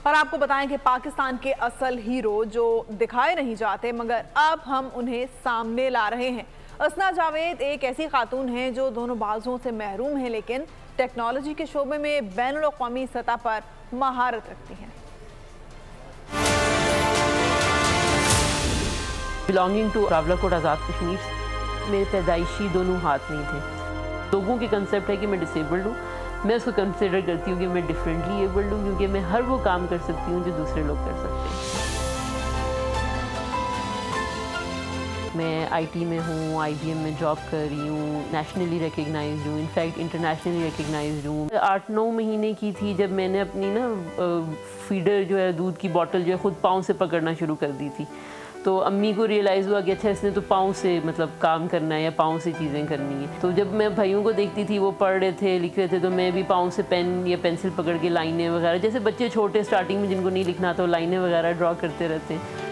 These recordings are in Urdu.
اور آپ کو بتائیں کہ پاکستان کے اصل ہیرو جو دکھائے نہیں جاتے مگر اب ہم انہیں سامنے لا رہے ہیں۔ اسنا جاوید ایک ایسی خاتون ہیں جو دونوں بازوں سے محروم ہیں لیکن ٹیکنالوجی کے شعبے میں بین الاقوامی سطح پر مہارت رکھتی ہیں۔ بلانگنگ ٹو راولاکوٹ آزاد کشمیر، میرے پیدائشی دونوں ہاتھ نہیں تھے۔ لوگوں کی کنسیپٹ ہے کہ میں ڈسیبلڈ ہوں، میں اس کو کنسیڈر کرتی ہوں کہ میں ڈیفرنٹلی ایبلڈ ہوں، کیونکہ میں ہر وہ کام کر سکتی ہوں جو دوسرے لوگ کر سکتے ہیں۔ میں آئی ٹی میں ہوں، آئی بی ایم میں جاب کر رہی ہوں، نیشنلی ریکگنائزڈ ہوں، انفیکٹ انٹرنیشنلی ریکگنائزڈ ہوں۔ 8-9 مہینے کی تھی جب میں نے اپنی فیڈر جو ہے دودھ کی بوٹل جو ہے خود پاؤں سے پکڑنا شروع کر دی تھی، تو امی کو ریئلائز ہوا کہ اچھا اس نے تو پاؤں سے کام کرنا ہے یا پاؤں سے چیزیں کرنی ہیں۔ تو جب میں بھائیوں کو دیکھتی تھی وہ پڑھ رہے تھے، لکھ رہے تھے، تو میں بھی پاؤں سے پین یا پینسل پکڑ کے لائنیں وغیرہ، جیسے بچے چھوٹے اسٹارٹنگ میں جن کو نہیں لکھنا تو لائنیں وغیرہ ڈرا کرتے رہتے ہیں۔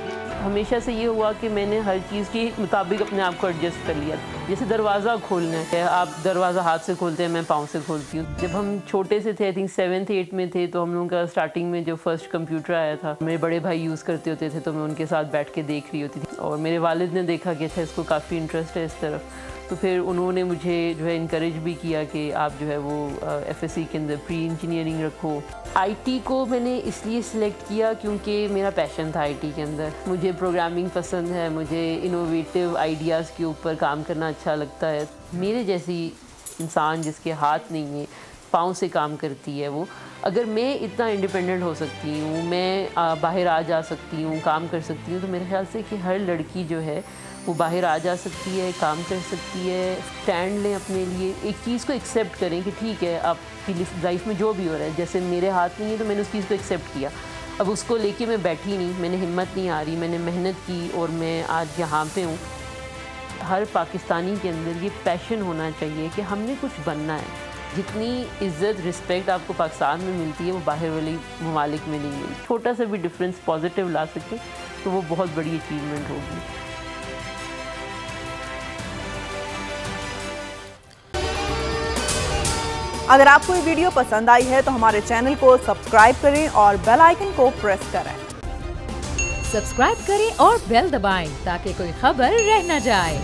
ہمیشہ سے یہ ہوا کہ میں نے ہر چیز کے مطابق اپنے آپ کو ایڈجسٹ کر لیا۔ جیسے دروازہ کھولنا ہے، آپ دروازہ ہاتھ سے کھولتے ہیں، میں پاؤں سے کھولتی ہوں۔ جب ہم چھوٹے سے تھے، I think 7th 8th میں تھے، تو ہم لوگوں کا اسٹارٹنگ میں جو فرسٹ کمپیوٹر آیا تھا میرے بڑے بھائی یوز کرتے ہوتے تھے، تو میں ان کے ساتھ بیٹھ کے دیکھ رہی ہوتی تھی، اور میرے والد نے دیکھا کہ اچھا اس کو کافی انٹرسٹ ہے اس طرف، تو پھر انہوں نے مجھے جو ہے انکریج بھی کیا کہ آپ جو ہے وہ FSC کے اندر پری انجینئرنگ رکھو۔ آئی ٹی کو میں نے اس لیے سلیکٹ کیا کیونکہ میرا پیشن تھا آئی ٹی کے اندر۔ مجھے پروگرامنگ پسند ہے، مجھے انوویٹیو آئیڈیاز کے اوپر کام کرنا اچھا لگتا ہے۔ میرے جیسی انسان جس کے ہاتھ نہیں ہے، پاؤں سے کام کرتی ہے، وہ اگر میں اتنا انڈیپینڈنٹ ہو سکتی ہوں، میں باہر آ جا سکتی ہوں، کام کر سکتی ہوں، تو میرے خیال سے کہ ہر لڑکی جو ہے وہ باہر آ جا سکتی ہے، کام کر سکتی ہے۔ اسٹینڈ لیں اپنے لیے، ایک چیز کو ایکسیپٹ کریں کہ ٹھیک ہے آپ کی لائف میں جو بھی ہو رہا ہے، جیسے میرے ہاتھ نہیں ہے تو میں نے اس چیز کو ایکسیپٹ کیا، اب اس کو لے کے میں بیٹھی نہیں، میں نے ہمت نہیں ہاری، میں نے محنت کی اور میں آج یہاں پہ ہوں۔ ہر پاکستانی کے اندر یہ پیشن ہونا چاہیے کہ ہم نے کچھ بننا ہے۔ جتنی عزت رسپیکٹ آپ کو پاکستان میں ملتی ہے وہ باہر والے ممالک میں نہیں ملتی۔ چھوٹا سا بھی ڈفرینس پازیٹیو لا سکیں تو وہ بہت بڑی اچیومنٹ ہوگی۔ اگر آپ کو یہ ویڈیو پسند آئی ہے تو ہمارے چینل کو سبسکرائب کریں اور بیل آئیکن کو پریس کریں۔ سبسکرائب کریں اور بیل دبائیں تاکہ کوئی خبر رہ نہ جائے۔